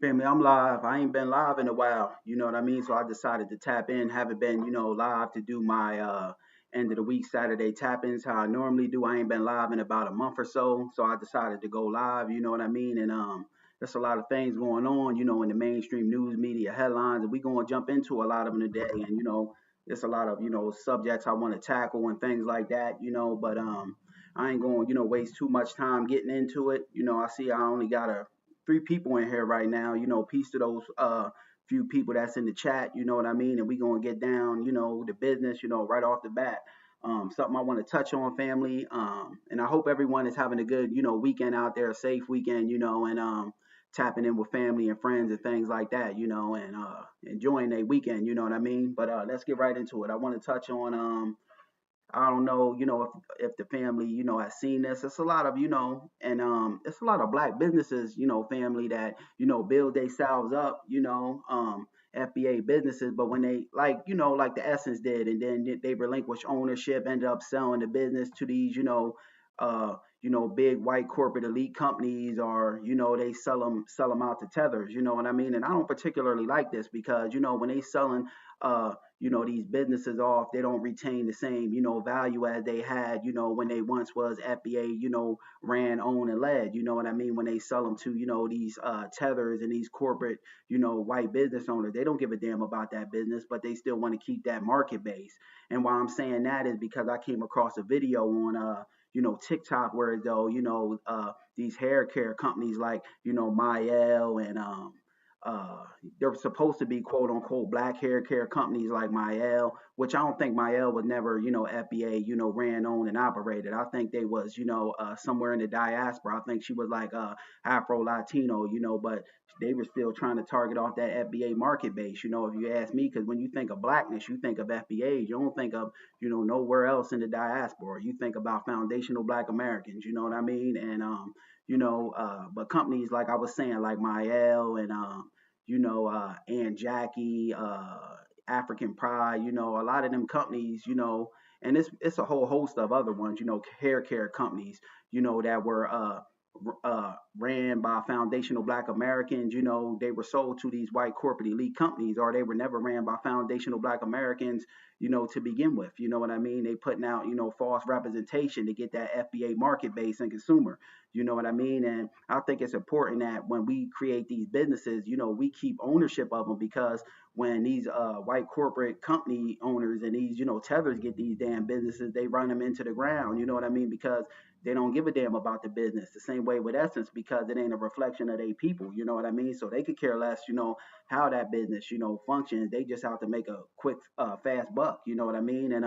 Family, I'm live. I ain't been live in a while. You know what I mean? So I decided to tap in. Haven't been, live to do my end of the week Saturday tap ins how I normally do. I ain't been live in about a month or so. So I decided to go live, you know what I mean? And there's a lot of things going on, in the mainstream news media headlines, and we gonna jump into a lot of them today. And there's a lot of, subjects I want to tackle and things like that, but I ain't going, waste too much time getting into it. I see I only got a three people in here right now. Peace to those few people that's in the chat. You know what I mean? And we gonna get down, the business, right off the bat. Something I want to touch on, family. And I hope everyone is having a good, weekend out there, a safe weekend, and tapping in with family and friends and things like that, and enjoying a weekend. You know what I mean? But let's get right into it. I want to touch on I don't know, if the family, has seen this. It's a lot of, and it's a lot of black businesses, family that, build themselves up, FBA businesses, but when they like, like the Essence did, and then they relinquish ownership, ended up selling the business to these, big white corporate elite companies, or they sell them out to tethers, you know what I mean? And I don't particularly like this because when they selling these businesses off, they don't retain the same, value as they had, when they once was FBA, ran, owned, and led. You know what I mean? When they sell them to, these tethers and these corporate, white business owners, they don't give a damn about that business, but they still want to keep that market base. And why I'm saying that is because I came across a video on TikTok where though, these hair care companies like, Mayel and they're supposed to be quote unquote black hair care companies like Mayel, which I don't think Mayel was never, FBA, ran, owned, and operated. I think they was, somewhere in the diaspora. I think she was like Afro Latino, but they were still trying to target off that FBA market base, if you ask me, because when you think of blackness, you think of FBA. You don't think of, nowhere else in the diaspora. You think about foundational black Americans, you know what I mean? And but companies like I was saying, like Mayel and and Jackie, African Pride, a lot of them companies, and it's a whole host of other ones, hair care companies, that were ran by foundational black Americans. They were sold to these white corporate elite companies, or they were never ran by foundational black Americans, to begin with. You know what I mean? They putting out, false representation to get that FBA market base and consumer. You know what I mean? And I think it's important that when we create these businesses, we keep ownership of them, because when these white corporate company owners and these, tethers get these damn businesses, they run them into the ground. You know what I mean? Because they don't give a damn about the business. The same way with Essence, because it ain't a reflection of their people. You know what I mean? So they could care less, how that business, functions. They just have to make a quick, fast buck. You know what I mean? And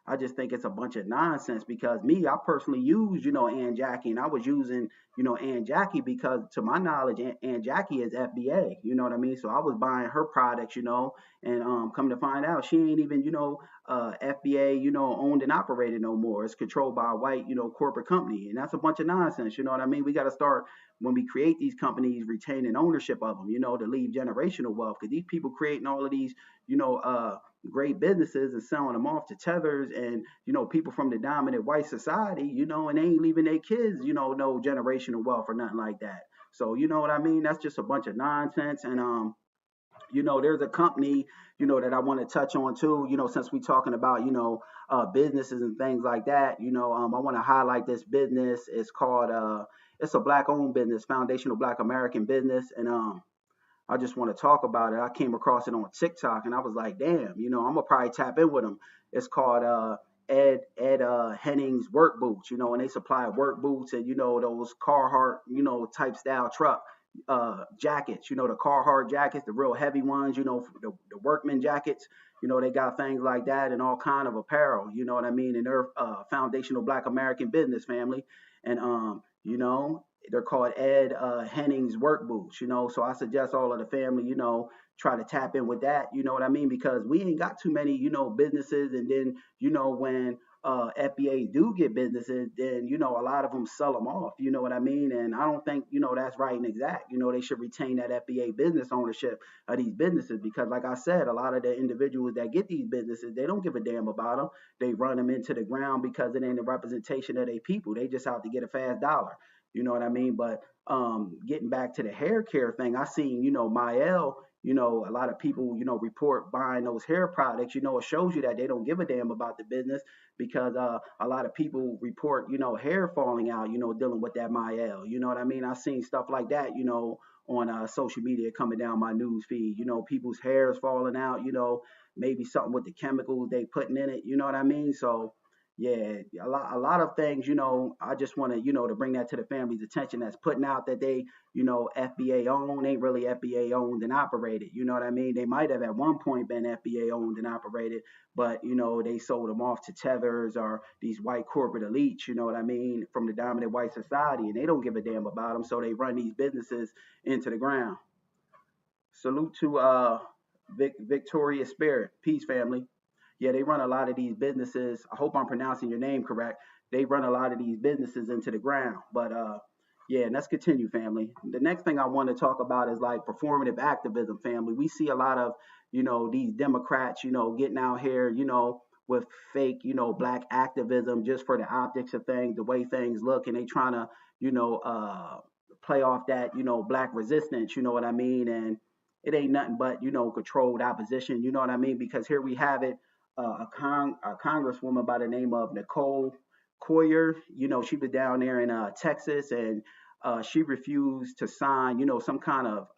I just think it's a bunch of nonsense, because me, I personally use, Aunt Jackie, and I was using, Aunt Jackie because to my knowledge, Aunt Jackie is FBA, you know what I mean? So I was buying her products, and come to find out she ain't even, FBA, owned and operated no more. It's controlled by a white, corporate company. And that's a bunch of nonsense, you know what I mean? We got to start, when we create these companies, retaining ownership of them, to leave generational wealth, because these people creating all of these, great businesses and selling them off to tethers and people from the dominant white society, and they ain't leaving their kids, no generational wealth or nothing like that. So you know what I mean? That's just a bunch of nonsense. And there's a company, that I want to touch on too, since we talking about, businesses and things like that. I want to highlight this business. It's called it's a black owned business, foundational black American business. And I just want to talk about it. I came across it on TikTok and I was like, damn, I'm gonna probably tap in with them. It's called Ed Henning's work boots, and they supply work boots and those Carhartt, type style truck jackets, the Carhartt jackets, the real heavy ones, the workman jackets, they got things like that and all kind of apparel, you know what I mean? And they're foundational black American business, family. And they're called Ed Henning's work boots, so I suggest all of the family, try to tap in with that, you know what I mean? Because we ain't got too many, businesses. And then, when FBA do get businesses, then, a lot of them sell them off, you know what I mean? And I don't think, that's right and exact. They should retain that FBA business ownership of these businesses, because like I said, a lot of the individuals that get these businesses, they don't give a damn about them. They run them into the ground because it ain't a representation of their people. They just have to get a fast dollar. You know what I mean? But Getting back to the hair care thing, I seen, Mael, a lot of people, report buying those hair products. It shows you that they don't give a damn about the business because a lot of people report, hair falling out, dealing with that Mael. You know what I mean? I seen stuff like that, on social media coming down my news feed. People's hairs falling out, maybe something with the chemicals they putting in it. You know what I mean? So yeah, a lot of things, I just want to, to bring that to the family's attention that's putting out that they, FBA owned, ain't really FBA owned and operated. You know what I mean? They might have at one point been FBA owned and operated, but, they sold them off to tethers or these white corporate elites, you know what I mean, from the dominant white society, and they don't give a damn about them. So they run these businesses into the ground. Salute to Victoria Spirit. Peace, family. Yeah, they run a lot of these businesses. I hope I'm pronouncing your name correct. They run a lot of these businesses into the ground. But yeah, let's continue, family. The next thing I want to talk about is like performative activism, family. We see a lot of, these Democrats, getting out here, with fake, black activism just for the optics of things, the way things look, and they trying to, play off that, black resistance, you know what I mean? And it ain't nothing but, controlled opposition, you know what I mean? Because here we have it, a congresswoman by the name of Nicole Coyer. She was down there in Texas, and she refused to sign, some kind of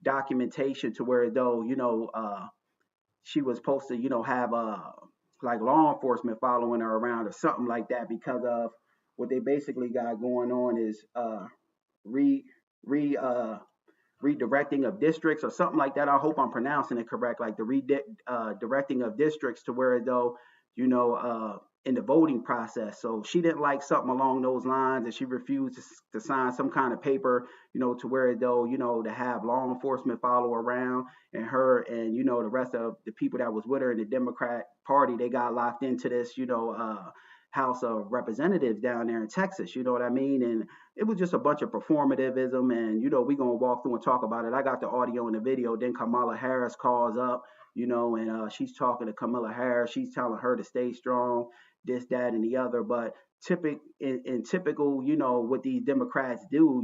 documentation to where though, she was supposed to, have like law enforcement following her around or something like that because of what they basically got going on is re re redirecting of districts or something like that. I hope I'm pronouncing it correct, like the redirecting of districts to where though, in the voting process. So she didn't like something along those lines, and she refused to sign some kind of paper, to where though, to have law enforcement follow around, and her and, the rest of the people that was with her in the Democrat Party, they got locked into this, House of Representatives down there in Texas, you know what I mean? And it was just a bunch of performativism, and we're gonna walk through and talk about it. I got the audio and the video. Then Kamala Harris calls up, and she's talking to Kamala Harris. She's telling her to stay strong, this, that, and the other. But in typical, what these Democrats do,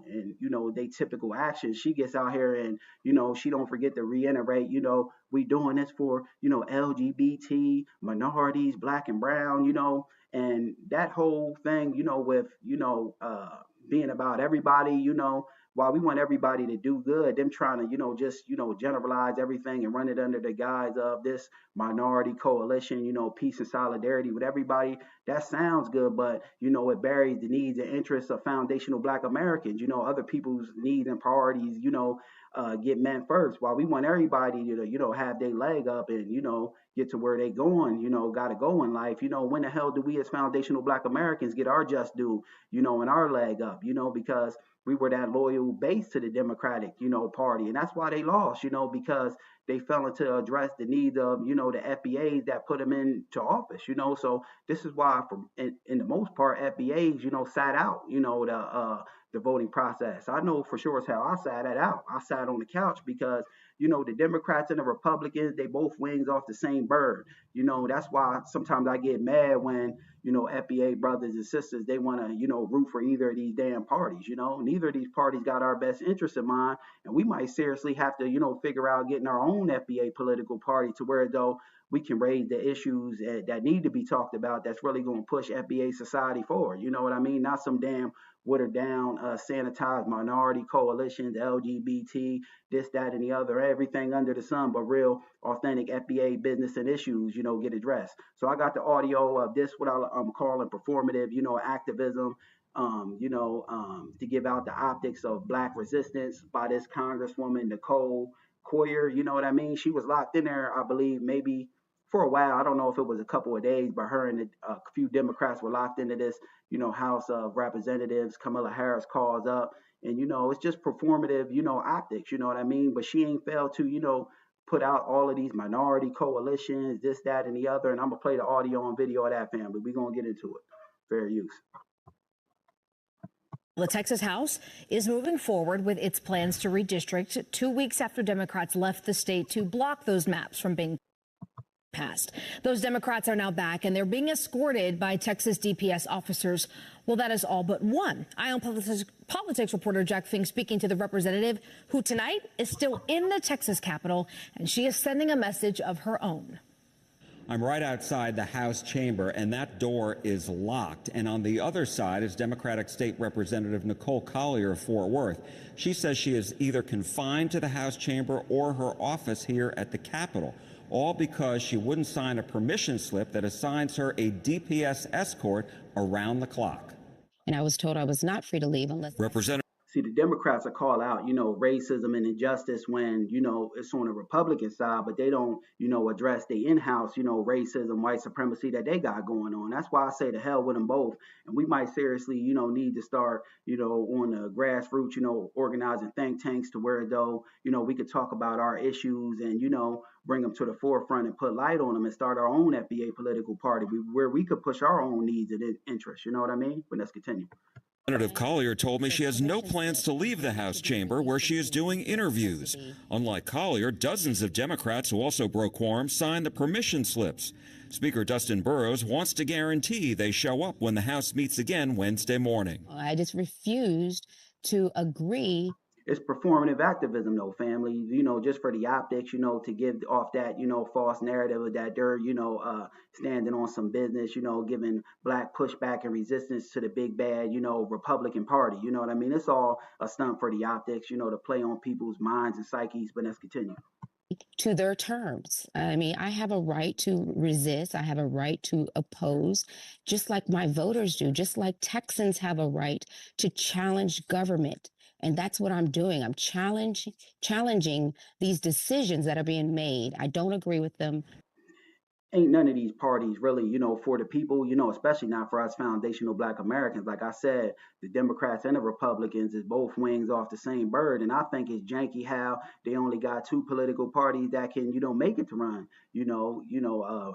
and they typical actions, she gets out here and she don't forget to reiterate, we doing this for LGBT minorities, black and brown, and that whole thing, with being about everybody, while we want everybody to do good, them trying to, just, generalize everything and run it under the guise of this minority coalition, peace and solidarity with everybody. That sounds good, but, it buries the needs and interests of foundational black Americans, other people's needs and priorities, get met first. While we want everybody to, have their leg up and, get to where they going, got to go in life. When the hell do we as foundational black Americans get our just due, and our leg up, because we were that loyal base to the Democratic, party. And that's why they lost, because they fell into address the needs of, the FBAs that put them into office, So this is why, in the most part, FBAs, sat out, the voting process. I know for sure as hell I sat that out. I sat on the couch because, the Democrats and the Republicans, they both wings off the same bird. That's why sometimes I get mad when, FBA brothers and sisters, they want to, root for either of these damn parties, Neither of these parties got our best interests in mind. And we might seriously have to, figure out getting our own FBA political party to where, though, we can raise the issues that need to be talked about that's really going to push FBA society forward. You know what I mean? Not some damn watered down, sanitized minority coalitions, LGBT, this, that, and the other, everything under the sun, but real authentic FBA business and issues, get addressed. So I got the audio of this, what I'm calling performative, activism, to give out the optics of black resistance by this Congresswoman, Nicole Coyer, you know what I mean? She was locked in there, I believe, maybe for a while. I don't know if it was a couple of days, but her and a few Democrats were locked into this, House of Representatives. Kamala Harris calls up, and it's just performative, optics, you know what I mean? But she ain't failed to, put out all of these minority coalitions, this, that, and the other. And I'm gonna play the audio and video of that, family. We're gonna get into it. Fair use. The Texas House is moving forward with its plans to redistrict 2 weeks after Democrats left the state to block those maps from being passed. Those Democrats are now back, and they're being escorted by Texas DPS officers. Well, that is all but one. ION politics reporter Jack Fink speaking to the representative who tonight is still in the Texas Capitol, and she is sending a message of her own. I'm right outside the House chamber, and that door is locked. And on the other side is Democratic State Representative Nicole Collier of Fort Worth. She says she is either confined to the House chamber or her office here at the Capitol, all because she wouldn't sign a permission slip that assigns her a DPS escort around the clock. And I was told I was not free to leave unless... See, the Democrats will call out, racism and injustice when, it's on the Republican side, but they don't, address the in-house, racism, white supremacy that they got going on. That's why I say to hell with them both. And we might seriously, need to start, on the grassroots, organizing think tanks to where, though, we could talk about our issues and, bring them to the forefront and put light on them and start our own FBA political party where we could push our own needs and interests. You know what I mean? But let's continue. Representative Collier told me she has no plans to leave the House chamber where she is doing interviews. Unlike Collier, dozens of Democrats who also broke quorum signed the permission slips. Speaker Dustin Burrows wants to guarantee they show up when the House meets again Wednesday morning. I just refused to agree. It's performative activism, though, family, just for the optics, to give off that, false narrative of that they're, standing on some business, giving black pushback and resistance to the big bad, Republican Party. You know what I mean? It's all a stunt for the optics, to play on people's minds and psyches. But let's continue. To their terms. I mean, I have a right to resist. I have a right to oppose, just like my voters do, just like Texans have a right to challenge government. And that's what I'm doing. I'm challenging these decisions that are being made. I don't agree with them. Ain't none of these parties really, for the people, especially not for us foundational Black Americans. Like I said, the Democrats and the Republicans is both wings off the same bird. And I think it's janky how they only got two political parties that can, make it to run,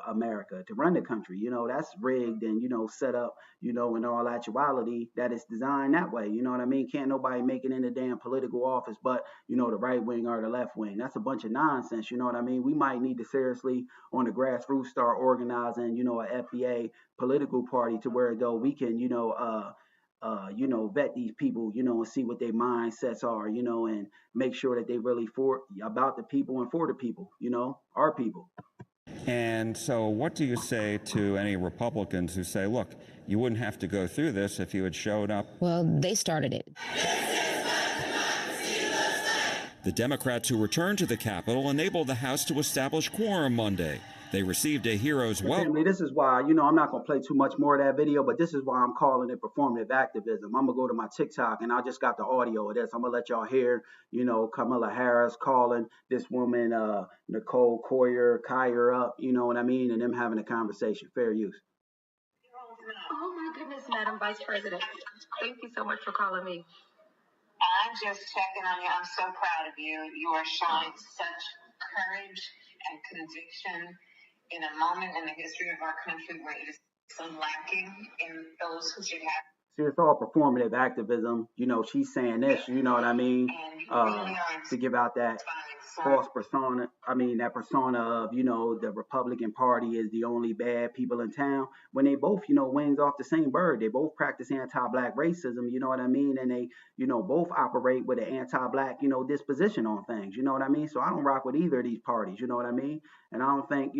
America, to run the country. That's rigged and, set up, in all actuality that it's designed that way. You know what I mean? Can't nobody make it in the damn political office, but, the right wing or the left wing. That's a bunch of nonsense. You know what I mean? We might need to seriously on the grassroots start organizing, a FBA political party to where though we can, vet these people, and see what their mindsets are, and make sure that they really about the people and for the people, our people. And so what do you say to any Republicans who say, look, you wouldn't have to go through this if you had showed up? Well, they started it. The Democrats who returned to the Capitol enabled the House to establish quorum Monday. They received a hero's welcome. Family, this is why, I'm not going to play too much more of that video, but this is why I'm calling it performative activism. I'm going to go to my TikTok, and I just got the audio of this. I'm going to let y'all hear, Kamala Harris calling this woman, Nicole Collier up, you know what I mean, and them having a conversation. Fair use. Oh, my goodness, Madam Vice President. Thank you so much for calling me. I'm just checking on you. I'm so proud of you. You are showing such courage and conviction in a moment in the history of our country where it is so lacking in those who should have. See, it's all performative activism. She's saying this, you know what I mean, to give out that false persona. That persona of, the Republican Party is the only bad people in town, when they both, wings off the same bird. They both practice anti-Black racism, you know what I mean? And they, both operate with an anti-Black, disposition on things, you know what I mean? So I don't rock with either of these parties, you know what I mean? And I don't think,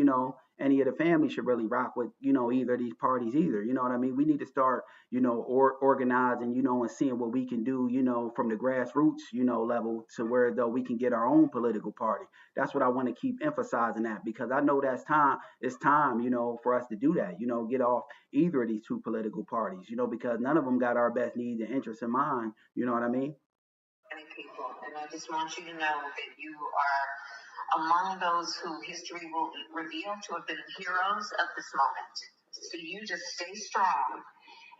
any of the family should really rock with, either of these parties either. You know what I mean? We need to start, organizing, and seeing what we can do, from the grassroots, level to where though we can get our own political party. That's what I want to keep emphasizing that, because I know it's time, for us to do that, get off either of these two political parties, because none of them got our best needs and interests in mind. You know what I mean? Many people, and I just want you to know that you are among those who history will reveal to have been heroes of this moment. So you just stay strong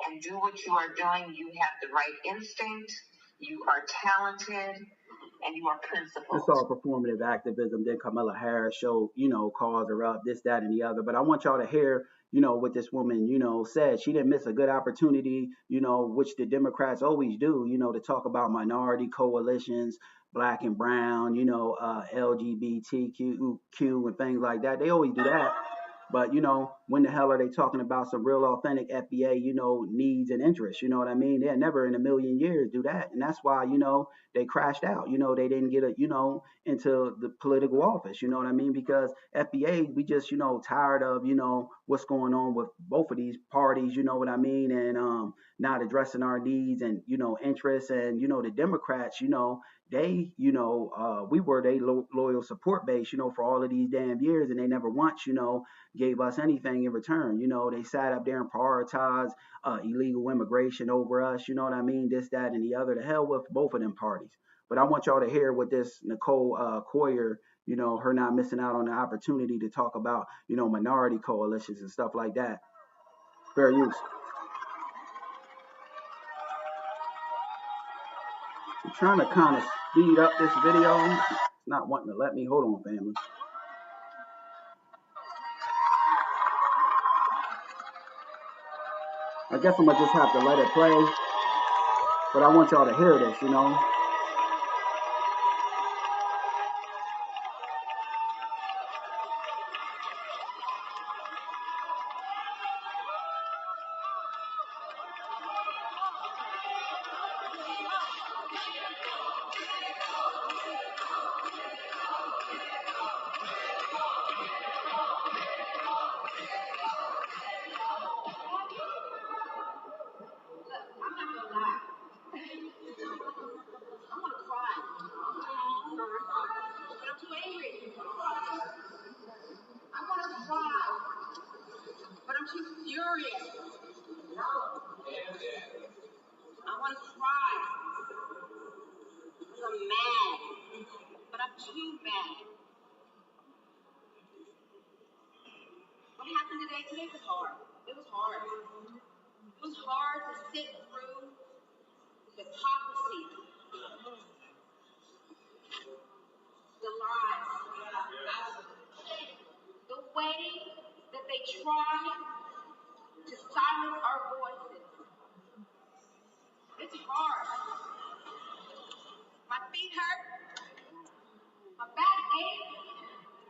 and do what you are doing. You have the right instinct, you are talented, and you are principled. It's all performative activism. Then Kamala Harris calls her up, this, that, and the other. But I want y'all to hear, what this woman, said. She didn't miss a good opportunity, which the Democrats always do, to talk about minority coalitions, black and brown, LGBTQ and things like that. They always do that. But when the hell are they talking about some real authentic FBA, needs and interests? You know what I mean? They'll never in a million years do that. And that's why, they crashed out. They didn't get into the political office. You know what I mean? Because FBA, we just, tired of, what's going on with both of these parties, you know what I mean? And not addressing our needs and, interests. And, the Democrats, they, we were their loyal support base, for all of these damn years. And they never once, gave us anything in return. They sat up there and prioritized illegal immigration over us. You know what I mean? This, that, and the other. The hell with both of them parties. But I want y'all to hear what this Nicole Coyer, her not missing out on the opportunity to talk about, minority coalitions and stuff like that. Fair use. I'm trying to kind of speed up this video. It's not wanting to let me. Hold on, family. I guess I'm going to just have to let it play. But I want y'all to hear this,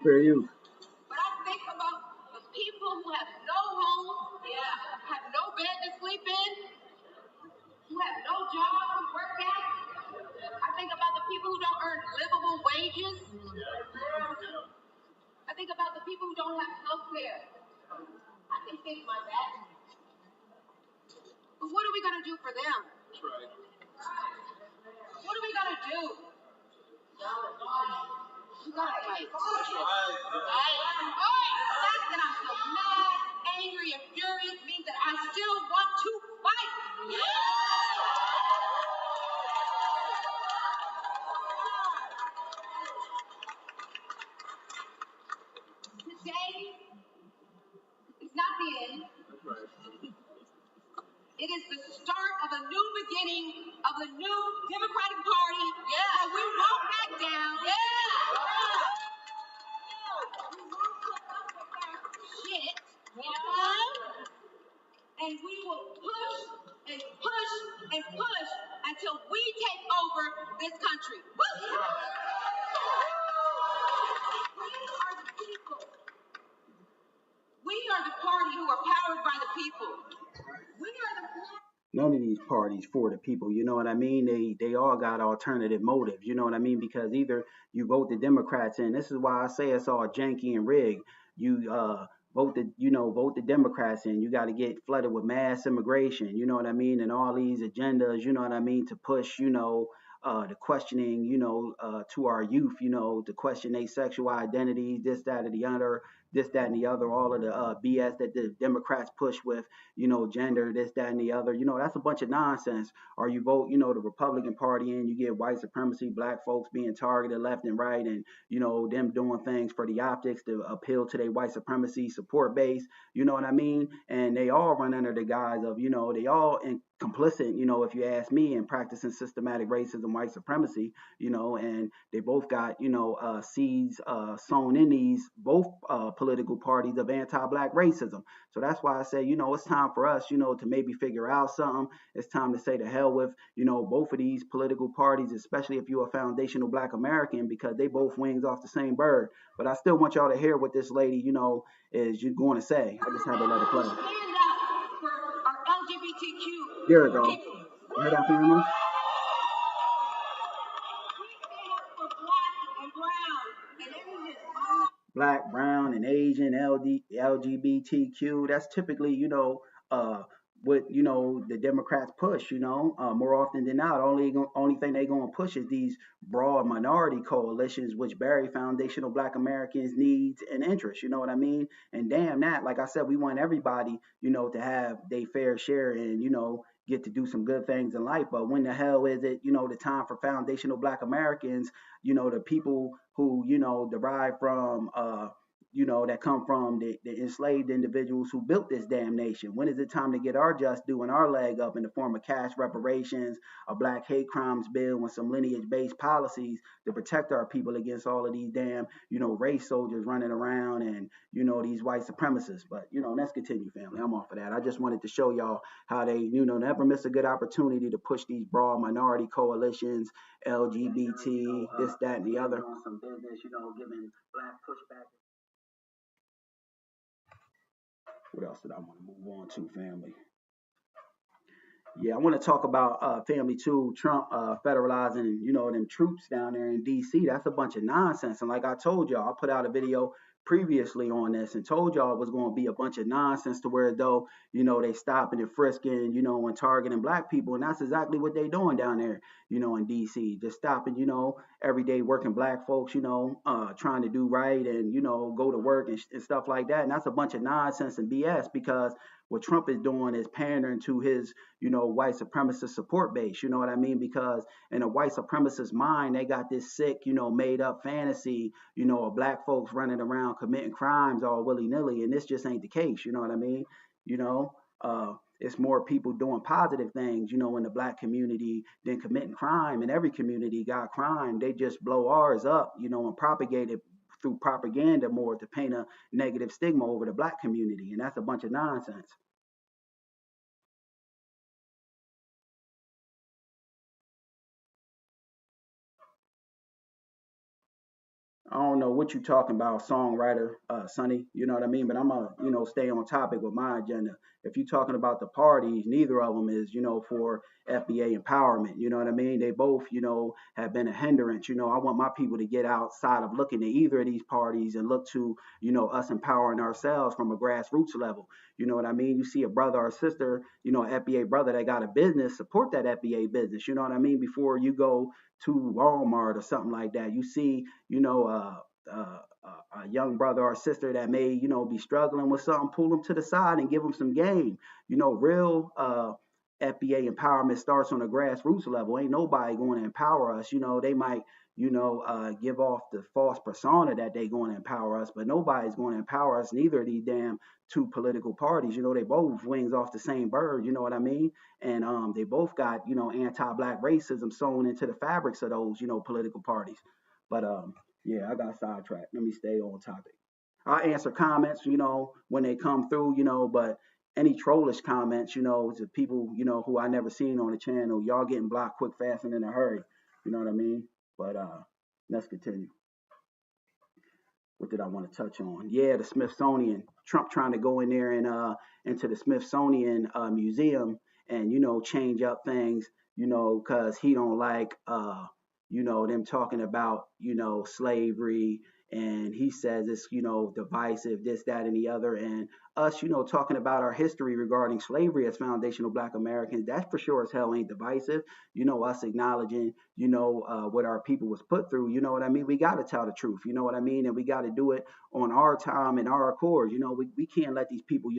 Fair use. But I think about the people who have no home, have no bed to sleep in, who have no job to work at. I think about the people who don't earn livable wages. I think about the people who don't have health care. I can fix my back. But what are we going to do for them? That's right. What are we going to do? You got to fight. That's right. The fact that I'm so mad, angry, and furious means that I still want to fight. Today is not the end. It is the start of a new beginning of a new Democratic Party. And we won't back down. We won't put up with our shit. And we will push and push and push until we take over this country. Woo! We are the people. We are the party who are powered by the people. We are the party. None of these parties for the people, you know what I mean? They all got alternative motives, you know what I mean? Because either you vote the Democrats in. This is why I say it's all janky and rigged. You vote the Democrats in. You got to get flooded with mass immigration, you know what I mean? And all these agendas, you know what I mean, to push, the questioning, to our youth, to question their sexual identities, this, that, or the other, this, that, and the other, all of the BS that the Democrats push with, gender, this, that, and the other. That's a bunch of nonsense. Or you vote, the Republican Party in, you get white supremacy, black folks being targeted left and right, and, them doing things for the optics to appeal to their white supremacy support base, you know what I mean? And they all run under the guise of, they all complicit, if you ask me, in practicing systematic racism, white supremacy, and they both got, seeds sown in these both political parties of anti-black racism. So that's why I say, it's time for us, to maybe figure out something. It's time to say to hell with, both of these political parties, especially if you're a foundational black American, because they both wings off the same bird. But I still want y'all to hear what this lady, is you going to say. I just had to let it play. Stand up for our LGBTQ. There we go. You hear that, family? Black, brown, and Asian, LGBTQ. That's typically, what the Democrats push. More often than not, only thing they gonna push is these broad minority coalitions, which bury foundational Black Americans' needs and interests. You know what I mean? And damn that, like I said, we want everybody, to have their fair share and get to do some good things in life. But when the hell is it, the time for foundational Black Americans, the people who, derive from, that come from the enslaved individuals who built this damn nation? When is it time to get our just due and our leg up in the form of cash reparations, a black hate crimes bill, and some lineage-based policies to protect our people against all of these damn, race soldiers running around and, these white supremacists? But, let's continue, family. I'm off of that. I just wanted to show y'all how they, never miss a good opportunity to push these broad minority coalitions, LGBT, this, that, and the other. Some business, giving black pushback. What else did I want to move on to, family? Yeah, I want to talk about family too. Trump federalizing, them troops down there in D.C. That's a bunch of nonsense. And like I told y'all, I put out a video previously on this and told y'all it was going to be a bunch of nonsense to where though, they stopping and frisking, and targeting black people. And that's exactly what they doing down there, in D.C. Just stopping, everyday working black folks, trying to do right and, go to work and stuff like that. And that's a bunch of nonsense and BS, because what Trump is doing is pandering to his, white supremacist support base. You know what I mean? Because in a white supremacist mind, they got this sick, made up fantasy, of black folks running around committing crimes all willy-nilly. And this just ain't the case. You know what I mean? It's more people doing positive things, in the black community than committing crime. And every community got crime. They just blow ours up, and propagate it through propaganda more to paint a negative stigma over the black community. And that's a bunch of nonsense. I don't know what you talking about, songwriter, Sonny. You know what I mean? But I'm gonna, stay on topic with my agenda. If you're talking about the parties, neither of them is, for FBA empowerment. You know what I mean? They both, have been a hindrance. I want my people to get outside of looking at either of these parties and look to, us empowering ourselves from a grassroots level. You know what I mean? You see a brother or sister, FBA brother that got a business, support that FBA business. You know what I mean? Before you go to Walmart or something like that. You see, a young brother or sister that may, be struggling with something, pull them to the side and give them some game. Real FBA empowerment starts on a grassroots level. Ain't nobody going to empower us. They might, give off the false persona that they going to empower us, but nobody's going to empower us. Neither of these damn two political parties. They both wings off the same bird. You know what I mean? And they both got, anti-black racism sewn into the fabrics of those, political parties. But yeah, I got sidetracked. Let me stay on topic. I answer comments, when they come through, but any trollish comments, to people, who I never seen on the channel, y'all getting blocked quick, fast, and in a hurry. You know what I mean? But let's continue. What did I want to touch on? Yeah, the Smithsonian. Trump trying to go in there and into the Smithsonian museum and change up things, because he don't like them talking about slavery, and he says it's divisive, this, that, and the other, and us talking about our history regarding slavery as foundational Black Americans, that for sure as hell ain't divisive. Us acknowledging what our people was put through. You know what I mean? We got to tell the truth. You know what I mean? And we got to do it on our time and our accord. We can't let these people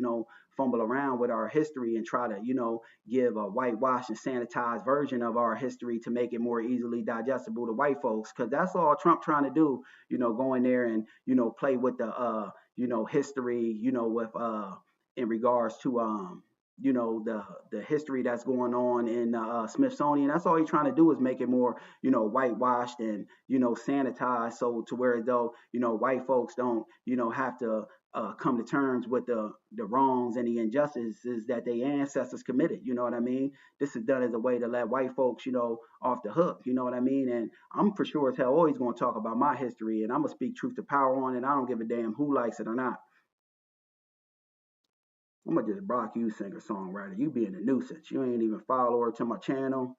fumble around with our history and try to give a whitewashed and sanitized version of our history to make it more easily digestible to white folks, because that's all Trump trying to do. Go in there and play with the history with in regards to the history that's going on in Smithsonian. That's all he's trying to do is make it more, whitewashed and, sanitized, so to where though, white folks don't, have to come to terms with the wrongs and the injustices that their ancestors committed. You know what I mean? This is done as a way to let white folks, off the hook. You know what I mean? And I'm for sure as hell always going to talk about my history, and I'm gonna speak truth to power on it. I don't give a damn who likes it or not. I'm gonna just block you, singer songwriter. You being a nuisance. You ain't even follower to my channel.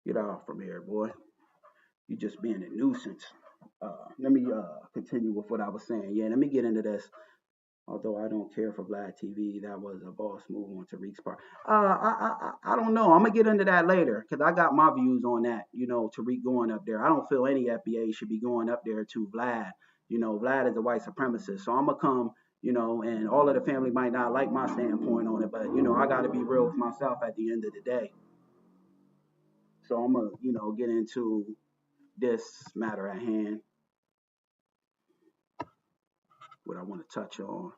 Get off from here, boy. You just being a nuisance. Let me continue with what I was saying. Yeah, let me get into this. Although I don't care for Vlad TV, that was a boss move on Tariq's part. I don't know. I'm gonna get into that later because I got my views on that. Tariq going up there. I don't feel any FBA should be going up there to Vlad. Vlad is a white supremacist, so I'm gonna come. And all of the family might not like my standpoint on it, but I got to be real with myself at the end of the day. So I'm gonna get into this matter at hand. What I want to touch on.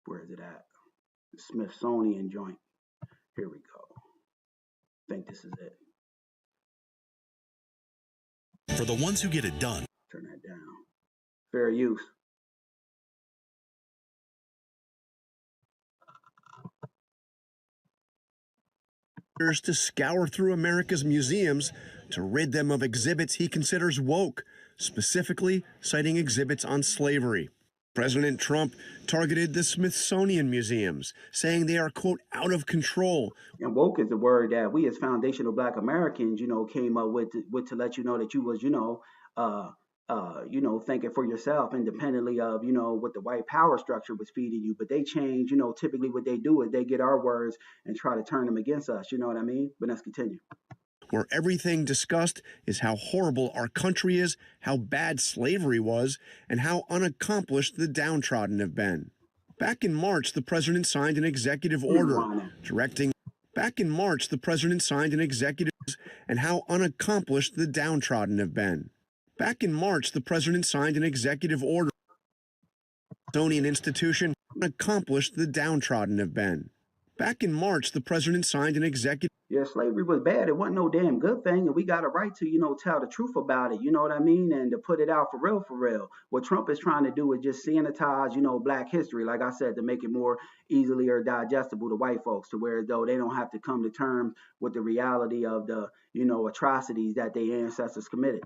Where is it at? The Smithsonian joint. Here we go. I think this is it. For the ones who get it done. Turn that down. Fair use. To scour through America's museums to rid them of exhibits he considers woke, specifically citing exhibits on slavery. President Trump targeted the Smithsonian museums, saying they are, quote, out of control. And woke is a word that we as foundational Black Americans, came up with to let you know that you was, thinking for yourself independently of, what the white power structure was feeding you. But they change, typically what they do is they get our words and try to turn them against us. You know what I mean? But let's continue. Where everything discussed is how horrible our country is, how bad slavery was, and how unaccomplished the downtrodden have been. Back in March, the president signed an executive order directing. Back in March, the president signed an executive and how unaccomplished the downtrodden have been. Back in March, the president signed an executive order. Smithsonian Institution accomplished the downtrodden have been. Back in March, the president signed an executive. Yeah, slavery was bad. It wasn't no damn good thing, and we got a right to, tell the truth about it. You know what I mean? And to put it out for real, for real. What Trump is trying to do is just sanitize, Black history, like I said, to make it more easily or digestible to white folks, to where though they don't have to come to terms with the reality of the, atrocities that their ancestors committed.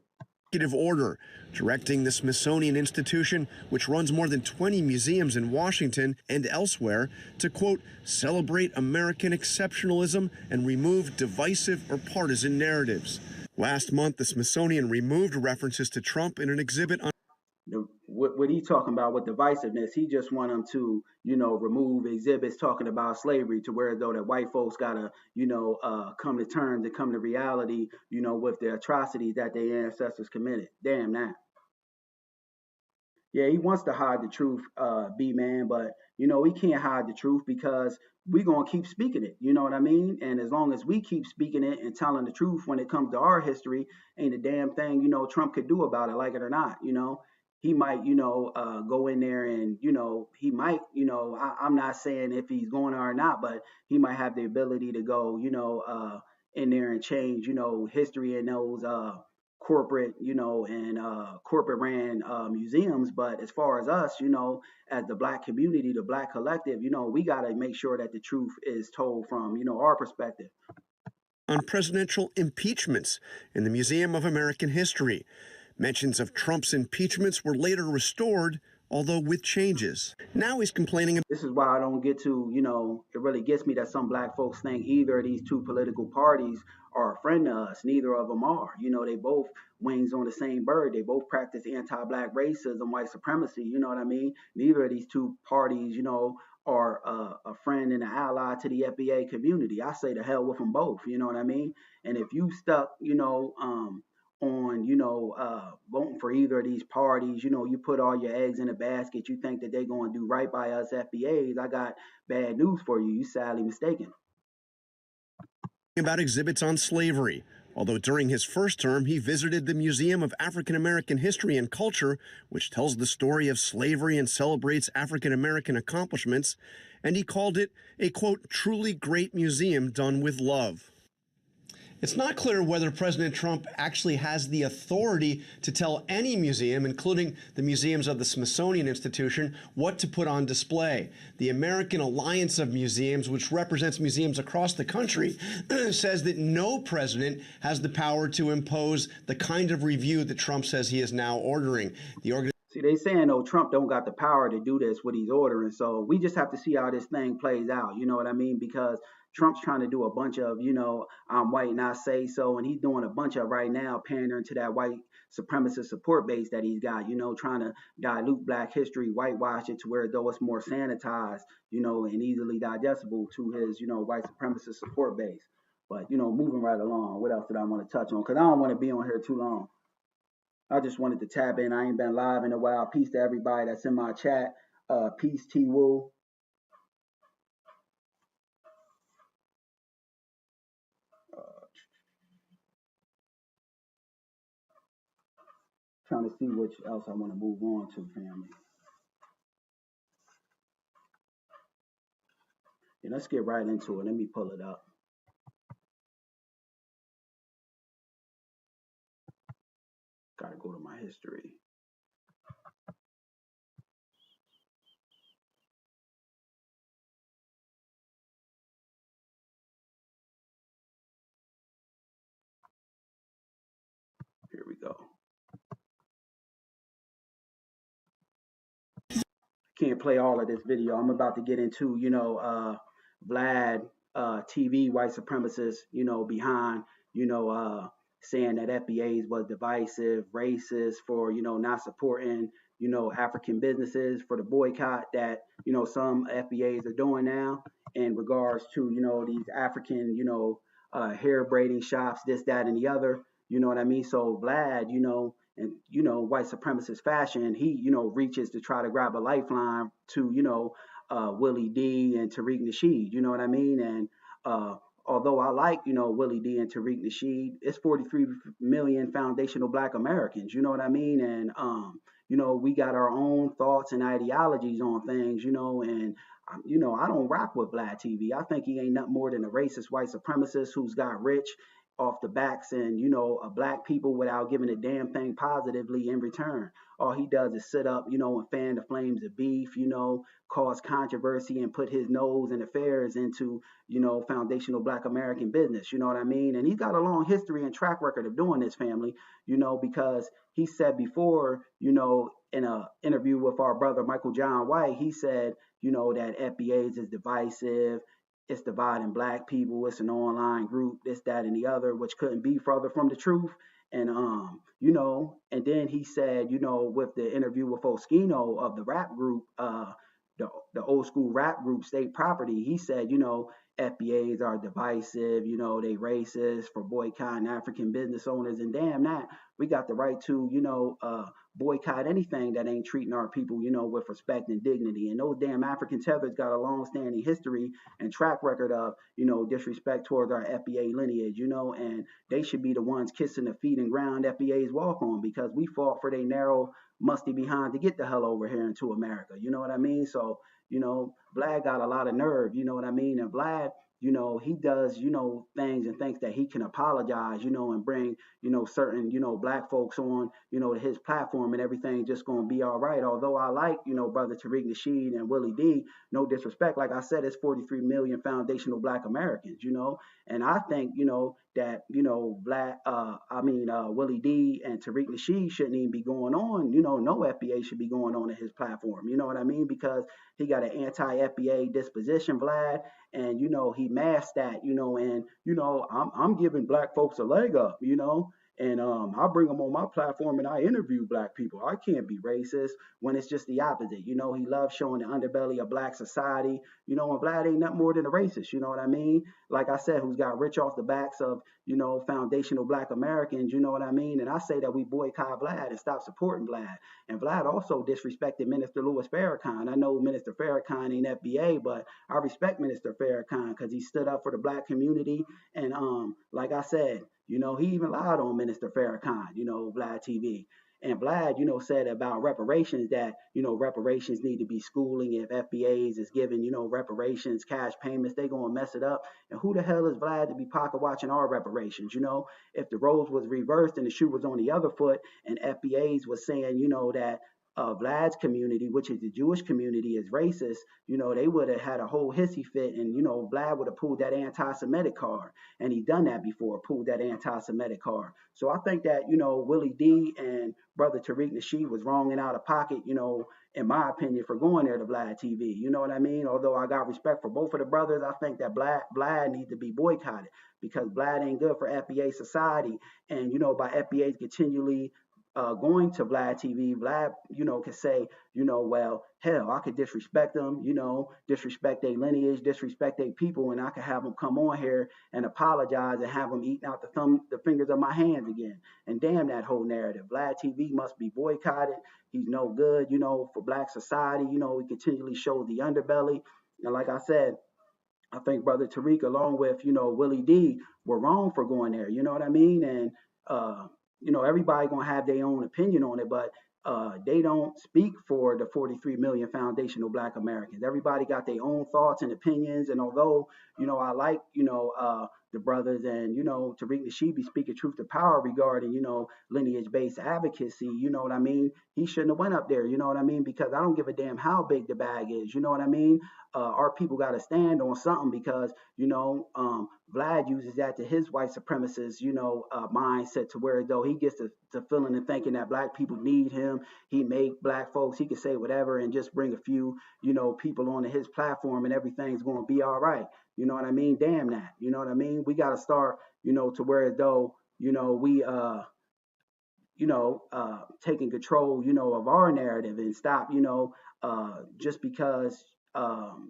Executive order directing the Smithsonian Institution, which runs more than 20 museums in Washington and elsewhere, to, quote, celebrate American exceptionalism and remove divisive or partisan narratives. Last month, the Smithsonian removed references to Trump in an exhibit on. What he talking about with divisiveness, he just want them to, remove exhibits talking about slavery, to where though that white folks gotta, come to terms and come to reality, with the atrocities that their ancestors committed. Damn that. Yeah, he wants to hide the truth, B-man, but he can't hide the truth because we gonna keep speaking it. You know what I mean? And as long as we keep speaking it and telling the truth when it comes to our history, ain't a damn thing, Trump could do about it, like it or not. He might, go in there and, he might, I'm not saying if he's going or not, but he might have the ability to go, in there and change, history in those corporate, and corporate ran museums. But as far as us, as the Black community, the Black collective, we got to make sure that the truth is told from, our perspective. On presidential impeachments in the Museum of American History. Mentions of Trump's impeachments were later restored, although with changes. Now he's complaining. This is why I don't get to, it really gets me that some Black folks think either of these two political parties are a friend to us. Neither of them are. They both wings on the same bird. They both practice anti-Black racism, white supremacy. You know what I mean? Neither of these two parties, are a friend and an ally to the FBA community. I say the hell with them both. You know what I mean? And if you stuck, on voting for either of these parties, you put all your eggs in a basket, you think that they're going to do right by us FBAs, I got bad news for you. You sadly mistaken. About exhibits on slavery. Although during his first term, he visited the Museum of African American History and Culture, which tells the story of slavery and celebrates African American accomplishments, and he called it a, quote, truly great museum done with love. It's not clear whether President Trump actually has the authority to tell any museum, including the museums of the Smithsonian Institution, what to put on display. The American Alliance of Museums, which represents museums across the country, says that no president has the power to impose the kind of review that Trump says he is now ordering. See, they saying, oh, Trump don't got the power to do this, what he's ordering. So we just have to see how this thing plays out. You know what I mean? Because Trump's trying to do a bunch of, I'm white and I say so. And he's doing a bunch of right now pandering to that white supremacist support base that he's got, trying to dilute black history, whitewash it to where though it's more sanitized, and easily digestible to his, white supremacist support base. But, moving right along, what else did I want to touch on? Because I don't want to be on here too long. I just wanted to tap in. I ain't been live in a while. Peace to everybody that's in my chat. Peace, T Woo. Trying to see which else I want to move on to, family. Yeah, let's get right into it. Let me pull it up. Gotta go to my history. Here we go. Can't play all of this video. I'm about to get into, Vlad TV white supremacists, behind, saying that FBAs was divisive, racist for, not supporting, African businesses for the boycott that, some FBAs are doing now in regards to, these African, hair braiding shops, this, that, and the other. You know what I mean? So Vlad, and white supremacist fashion, he reaches to try to grab a lifeline to Willie D and Tariq Nasheed. You know what I mean? And although I like Willie D and Tariq Nasheed, it's 43 million foundational Black Americans. You know what I mean? And we got our own thoughts and ideologies on things. And I don't rock with Vlad TV. I think he ain't nothing more than a racist white supremacist who's got rich off the backs and black people without giving a damn thing positively in return. All he does is sit up, and fan the flames of beef, cause controversy and put his nose and affairs into, foundational Black American business. You know what I mean? And he's got a long history and track record of doing this, family. Because he said before, in an interview with our brother Michael John White, he said, that FBAs is divisive. It's dividing Black people. It's an online group, this, that, and the other, which couldn't be further from the truth. And and then he said, with the interview with Oskino of the rap group, the old school rap group State Property, he said, FBAs are divisive, they racist for boycotting African business owners, and damn that, we got the right to, boycott anything that ain't treating our people, with respect and dignity. And those damn African tethers got a long-standing history and track record of, disrespect towards our FBA lineage, and they should be the ones kissing the feet and ground FBAs walk on, because we fought for their narrow, musty behind to get the hell over here into America. You know what I mean? So, Vlad got a lot of nerve, you know what I mean? And Vlad, he does, things and thinks that he can apologize, and bring, certain, Black folks on, to his platform and everything just going to be all right. Although I like, brother Tariq Nasheed and Willie D, no disrespect. Like I said, it's 43 million foundational Black Americans, and I think, that, Willie D and Tariq Nasheed shouldn't even be going on, no FBA should be going on to his platform. You know what I mean? Because he got an anti-FBA disposition, Vlad, and he masked that, and I'm giving Black folks a leg up, and I bring them on my platform and I interview Black people. I can't be racist when it's just the opposite. He loves showing the underbelly of Black society, and Vlad ain't nothing more than a racist. You know what I mean? Like I said, who's got rich off the backs of, foundational Black Americans. You know what I mean? And I say that we boycott Vlad and stop supporting Vlad. And Vlad also disrespected Minister Louis Farrakhan. I know Minister Farrakhan ain't FBA, but I respect Minister Farrakhan because he stood up for the Black community. And like I said, You know, he even lied on Minister Farrakhan, Vlad TV. And Vlad, said about reparations that, reparations need to be schooling. If FBAs is giving, reparations, cash payments, they going to mess it up. And who the hell is Vlad to be pocket watching our reparations? If the roles was reversed and the shoe was on the other foot and FBAs was saying, that Vlad's community, which is the Jewish community, is racist, they would have had a whole hissy fit and, Vlad would have pulled that anti-Semitic card. And he done that before, pulled that anti-Semitic card. So I think that, Willie D and brother Tariq Nasheed was wrong and out of pocket, in my opinion, for going there to Vlad TV. You know what I mean? Although I got respect for both of the brothers, I think that Vlad needs to be boycotted because Vlad ain't good for FBA society. And, by FBA's continually going to Vlad TV, Vlad, can say, well, hell, I could disrespect them, disrespect their lineage, disrespect their people, and I could have them come on here and apologize and have them eating out the fingers of my hands again. And damn that whole narrative. Vlad TV must be boycotted. He's no good, for black society. He continually shows the underbelly. And like I said, I think Brother Tariq, along with, Willie D, were wrong for going there. You know what I mean? And, everybody going to have their own opinion on it, but they don't speak for the 43 million foundational Black Americans. Everybody got their own thoughts and opinions. And although, I like, the brothers and, Tariq Nasheed be speaking truth to power regarding, lineage-based advocacy, you know what I mean? He shouldn't have went up there, you know what I mean? Because I don't give a damn how big the bag is, you know what I mean? Our people got to stand on something because, Vlad uses that to his white supremacist, mindset to where though he gets to feeling and thinking that black people need him. He make black folks, he can say whatever and just bring a few, people onto his platform and everything's going to be all right. You know what I mean? Damn that. You know what I mean? We got to start, to where though, we, taking control, of our narrative and stop, just because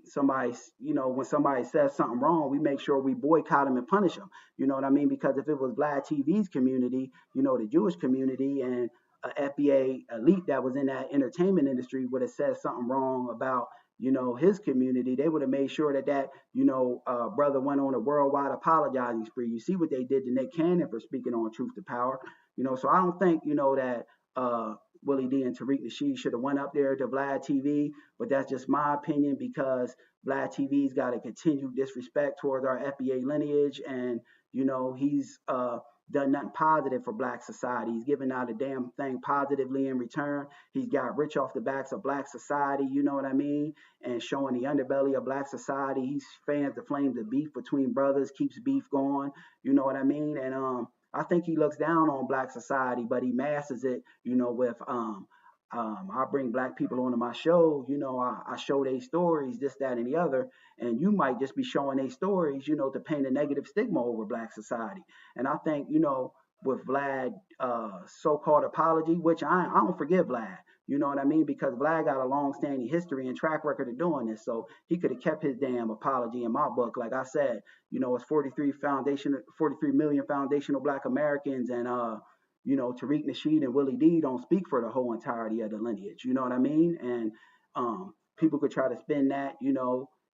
somebody, when somebody says something wrong, we make sure we boycott them and punish them. You know what I mean? Because if it was Vlad TV's community, the Jewish community and FBA elite that was in that entertainment industry would have said something wrong about, his community, they would have made sure that brother went on a worldwide apologizing spree. You see what they did to Nick Cannon for speaking on truth to power. So I don't think, that Willie D and Tariq Nasheed should have went up there to Vlad TV, but that's just my opinion because Vlad TV's got a continued disrespect towards our FBA lineage, and he's done nothing positive for black society. He's given out a damn thing positively in return. He's got rich off the backs of black society, you know what I mean? And showing the underbelly of black society. He fans the flames of beef between brothers, keeps beef going, you know what I mean? And I think he looks down on black society, but he masses it, with I bring black people onto my show, I show their stories, this, that, and the other, and you might just be showing their stories, to paint a negative stigma over black society. And I think, with Vlad so-called apology, which I don't forgive Vlad, you know what I mean? Because Vlad got a long-standing history and track record of doing this, so he could have kept his damn apology in my book. Like I said, it's 43 million foundational Black Americans, and Tariq Nasheed and Willie D don't speak for the whole entirety of the lineage. You know what I mean? And people could try to spin that,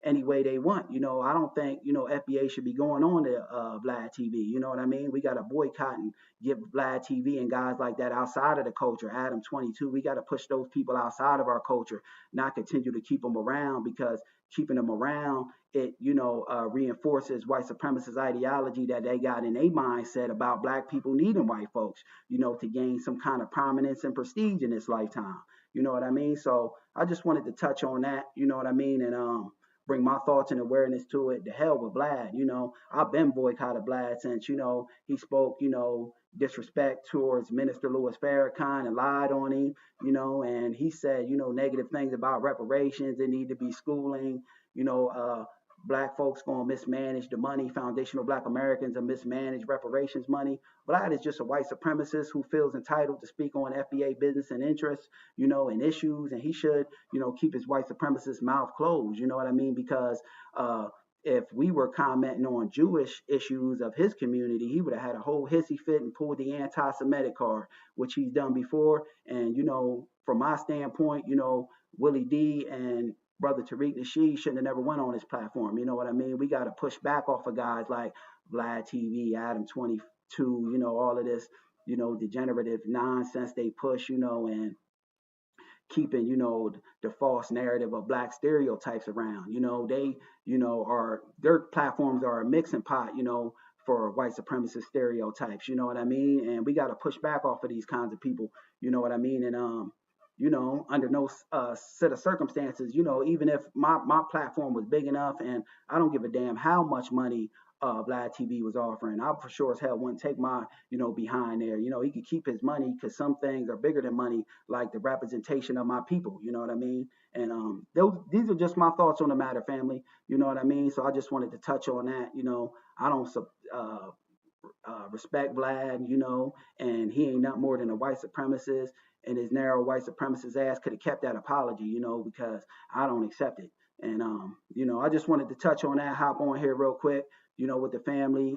any way they want. I don't think, FBA should be going on to Vlad TV. You know what I mean? We got to boycott and give Vlad TV and guys like that outside of the culture. Adam 22, we got to push those people outside of our culture, not continue to keep them around, because keeping them around, it, reinforces white supremacist ideology that they got in their mindset about black people needing white folks, to gain some kind of prominence and prestige in this lifetime. You know what I mean? So I just wanted to touch on that, you know what I mean? And bring my thoughts and awareness to it. The hell with Vlad, I've been boycotted Vlad since, he spoke, disrespect towards Minister Louis Farrakhan and lied on him, and he said, negative things about reparations. There need to be schooling, black folks going to mismanage the money. Foundational Black Americans are mismanaged reparations money. Vlad is just a white supremacist who feels entitled to speak on FBA business and interests, and issues. And he should, keep his white supremacist mouth closed. You know what I mean? Because if we were commenting on Jewish issues of his community, he would have had a whole hissy fit and pulled the anti-Semitic card, which he's done before. And, from my standpoint, Willie D and brother Tariq Nasheed shouldn't have never went on his platform. You know what I mean? We got to push back off of guys like Vlad TV, Adam 22, to, all of this, degenerative nonsense they push, and keeping, the false narrative of black stereotypes around. They, are their platforms are a mixing pot, for white supremacist stereotypes, you know what I mean? And we got to push back off of these kinds of people, you know what I mean? And under no set of circumstances, even if my platform was big enough, and I don't give a damn how much money Vlad TV was offering, I for sure as hell wouldn't take my, behind there. He could keep his money because some things are bigger than money, like the representation of my people, you know what I mean? And these are just my thoughts on the matter, family, you know what I mean? So I just wanted to touch on that. I don't respect Vlad, and he ain't not more than a white supremacist, and his narrow white supremacist ass could have kept that apology, because I don't accept it. And I just wanted to touch on that, hop on here real quick, with the family.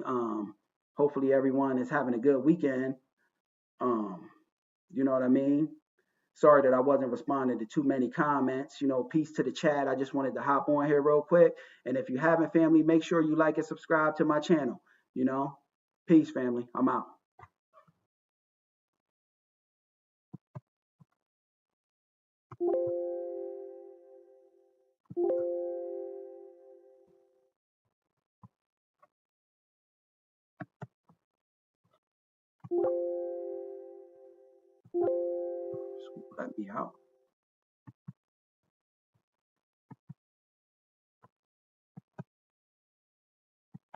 Hopefully everyone is having a good weekend. You know what I mean? Sorry that I wasn't responding to too many comments. Peace to the chat. I just wanted to hop on here real quick. And if you haven't, family, make sure you like and subscribe to my channel. Peace, family. I'm out. Let me out.